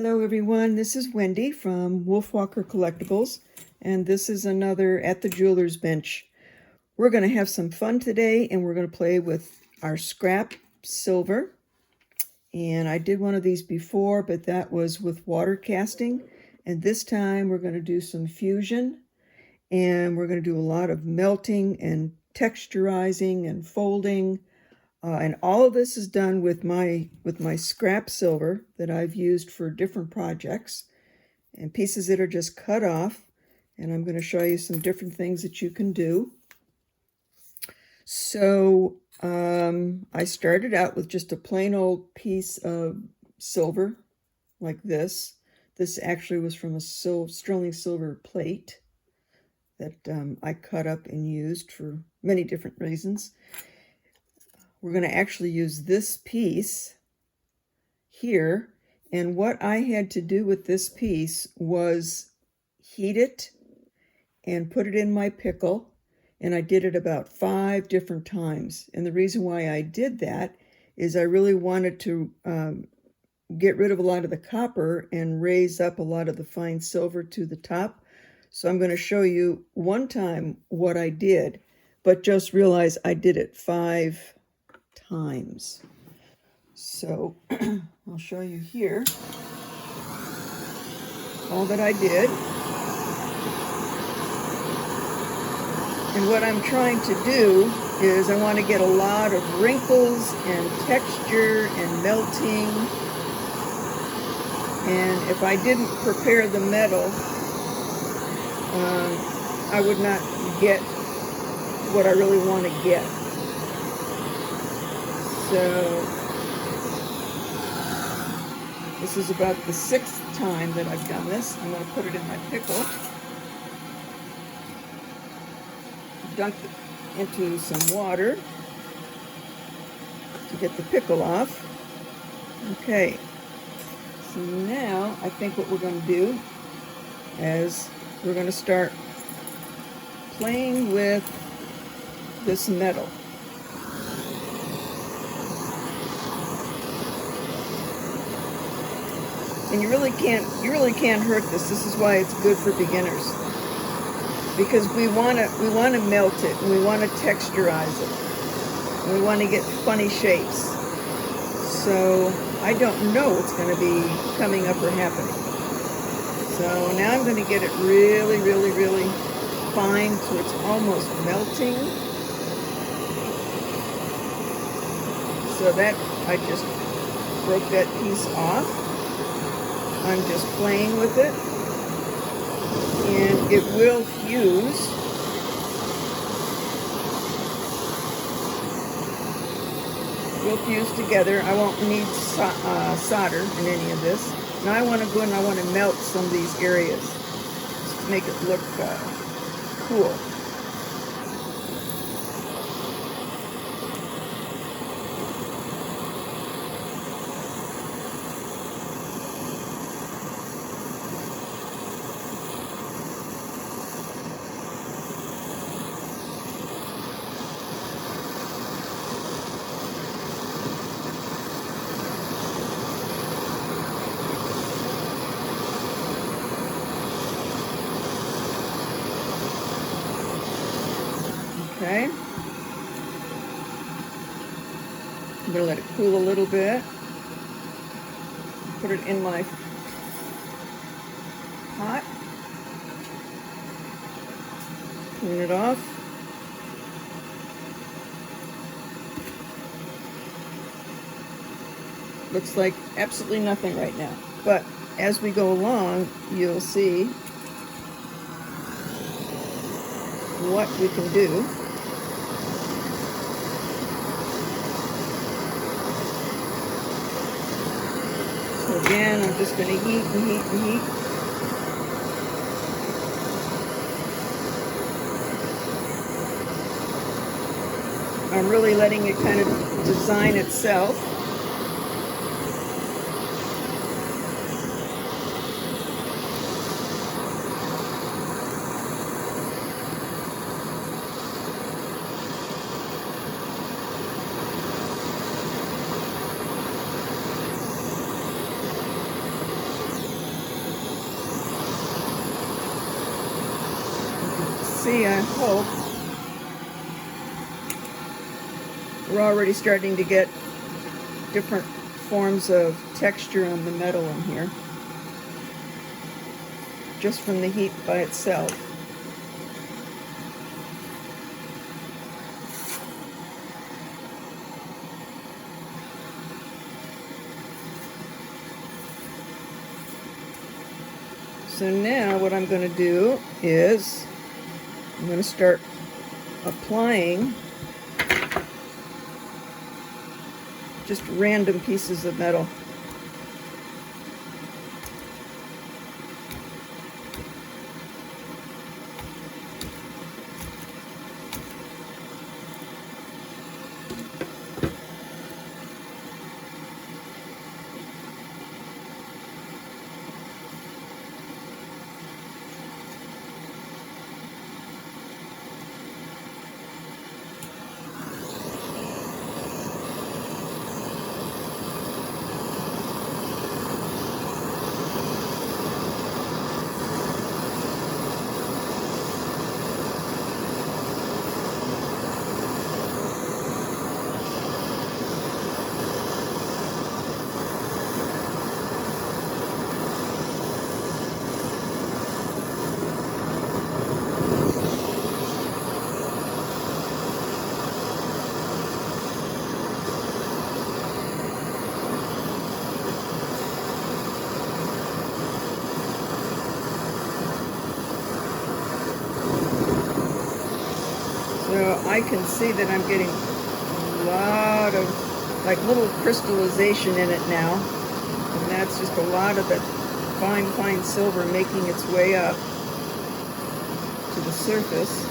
Hello everyone, this is Wendy from Wolfwalker Collectibles, and this is another At the Jeweler's Bench. We're going to have some fun today, and we're going to play with our scrap silver. And I did one of these before, but that was with water casting. And this time we're going to do some fusion, and we're going to do a lot of melting and texturizing and folding. And all of this is done with my scrap silver that I've used for different projects, and pieces that are just cut off. And I'm going to show you some different things that you can do. So I started out with just a plain old piece of silver like this. This actually was from a sterling silver plate that I cut up and used for many different reasons. We're going to actually use this piece here, and what I had to do with this piece was heat it and put it in my pickle, and I did it about 5 different times. And the reason why I did that is I really wanted to get rid of a lot of the copper and raise up a lot of the fine silver to the top. So I'm going to show you one time what I did, but just realize I did it 5 times. So I'll show you here all that I did. And what I'm trying to do is I want to get a lot of wrinkles and texture and melting. And if I didn't prepare the metal, I would not get what I really want to get. So this is about the 6th time that I've done this. I'm going to put it in my pickle. Dunk it into some water to get the pickle off. Okay, so now I think what we're going to do is we're going to start playing with this metal. And you really can't hurt this. This is why it's good for beginners, because we want to melt it, and we want to texturize it, and we want to get funny shapes. So I don't know what's going to be coming up or happening. So now I'm going to get it really fine, so it's almost melting. So that I just broke that piece off. I'm just playing with it, and it will fuse. It will fuse together. I won't need solder in any of this. Now I want to go and I want to melt some of these areas just to make it look cool. Okay, I'm going to let it cool a little bit. Put it in my pot. Clean it off. Looks like absolutely nothing right now, but as we go along, you'll see what we can do. So again, I'm just going to heat and heat and heat. I'm really letting it kind of design itself. see, I hope, we're already starting to get different forms of texture on the metal in here, just from the heat by itself. So now what I'm going to do is I'm going to start applying just random pieces of metal. So I can see that I'm getting a lot of like little crystallization in it now. And that's just a lot of the fine silver making its way up to the surface.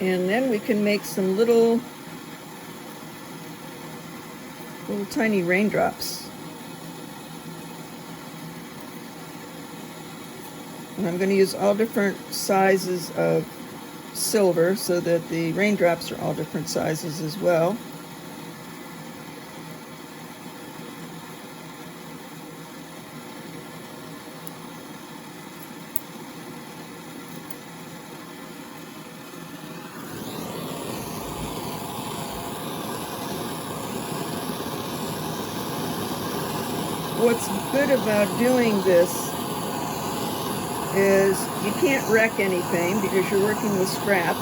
And then we can make some little tiny raindrops. And I'm going to use all different sizes of silver so that the raindrops are all different sizes as well. What's good about doing this is you can't wreck anything because you're working with scrap.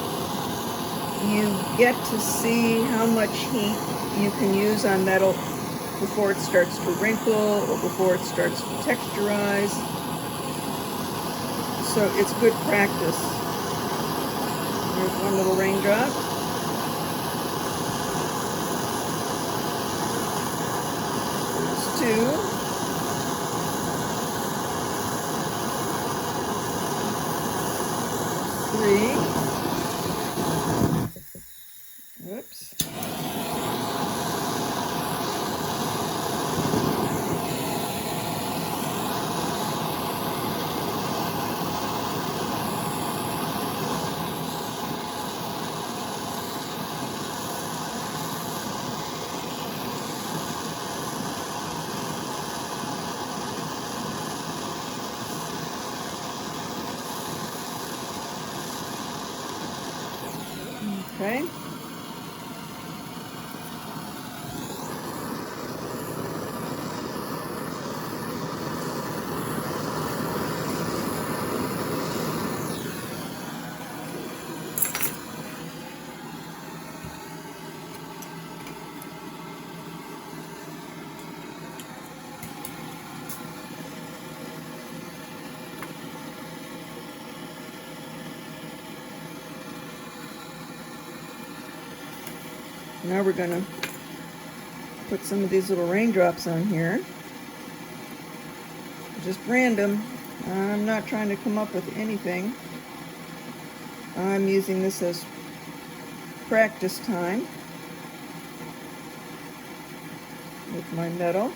You get to see how much heat you can use on metal before it starts to wrinkle or before it starts to texturize. So it's good practice. There's one little raindrop. There's two. Three. Whoops. Okay. Now we're going to put some of these little raindrops on here. Just random. I'm not trying to come up with anything. I'm using this as practice time with my metal.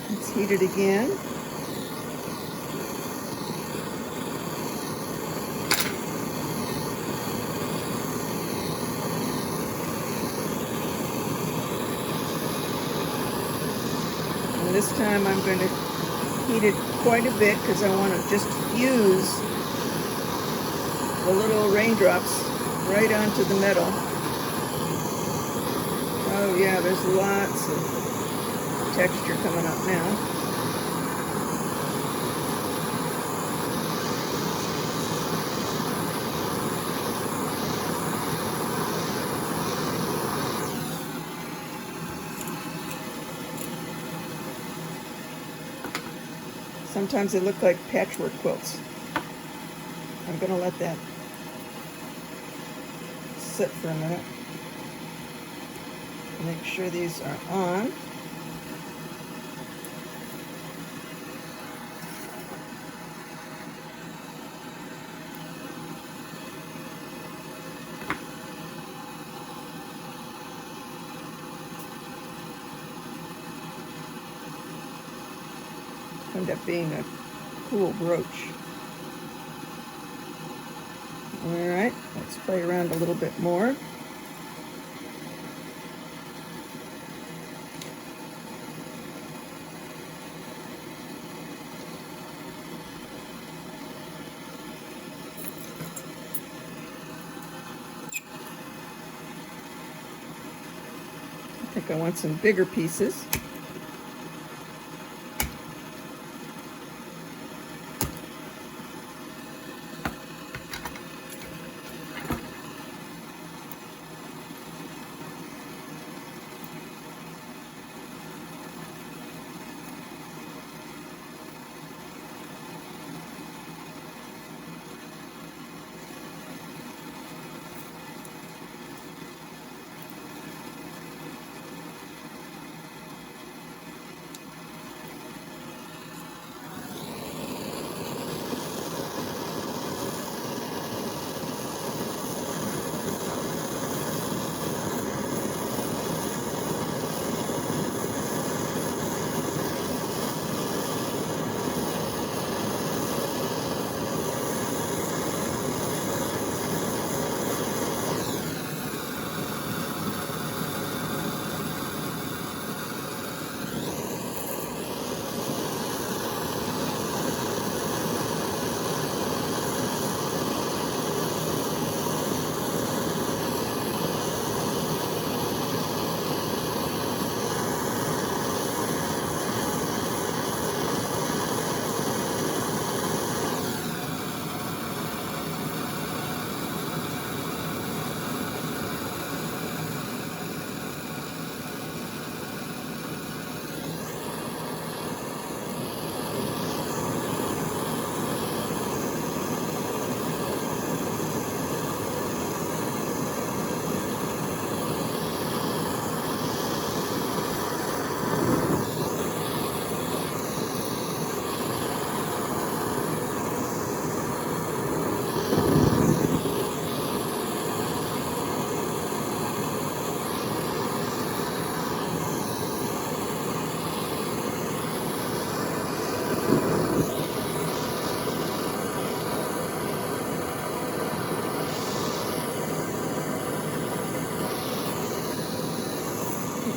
Let's heat it again. And this time I'm going to heat it quite a bit because I want to just fuse the little raindrops right onto the metal. Oh yeah, there's lots of texture coming up now. Sometimes they look like patchwork quilts. I'm going to let that sit for a minute. Make sure these are on. End up being a cool brooch. Alright, let's play around a little bit more. I think I want some bigger pieces.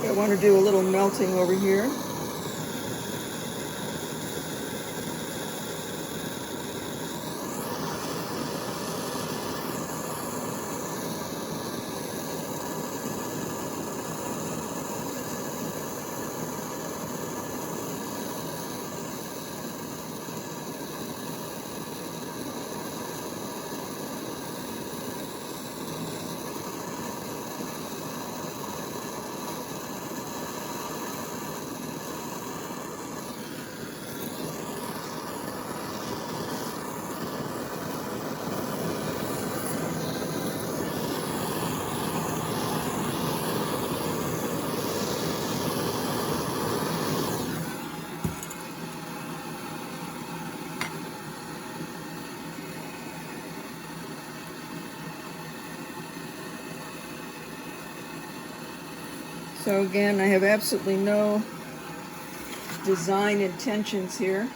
I want to do a little melting over here. So again, I have absolutely no design intentions here.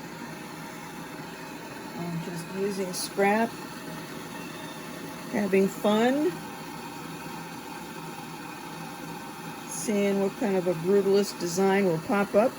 I'm just using scrap, having fun, seeing what kind of a Brutalist design will pop up.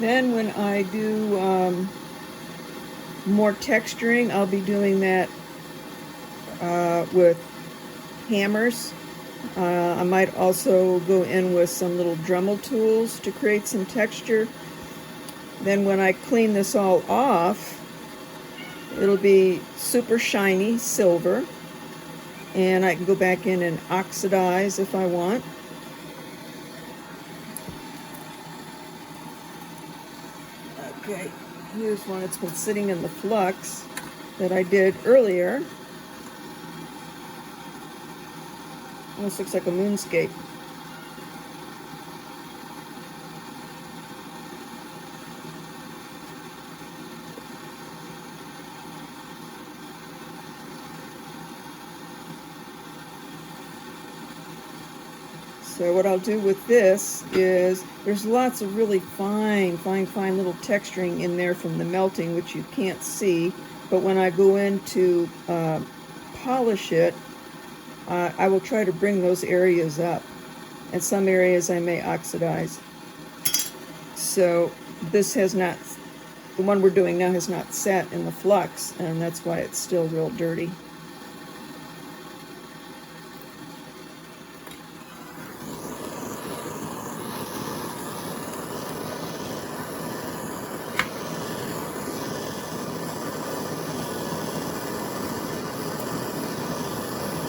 Then when I do more texturing, I'll be doing that with hammers. I might also go in with some little Dremel tools to create some texture. Then when I clean this all off, it'll be super shiny silver, and I can go back in and oxidize if I want. Okay, here's one that's been sitting in the flux that I did earlier. Almost looks like a moonscape. So what I'll do with this is, there's lots of really fine little texturing in there from the melting, which you can't see. But when I go in to polish it, I will try to bring those areas up. And some areas I may oxidize. So this has not, the one we're doing now has not set in the flux, and that's why it's still real dirty.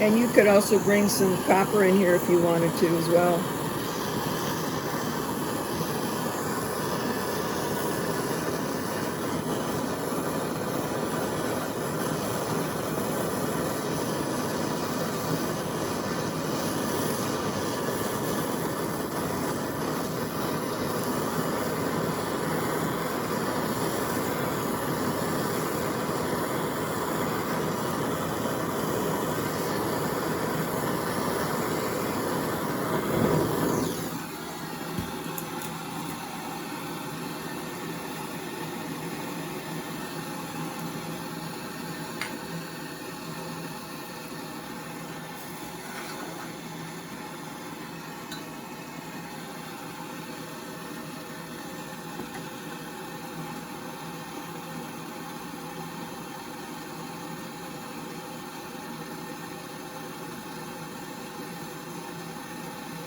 And you could also bring some copper in here if you wanted to as well.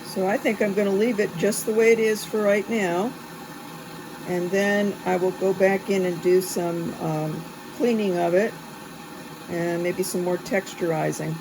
So I think I'm going to leave it just the way it is for right now. And then I will go back in and do some cleaning of it and maybe some more texturizing.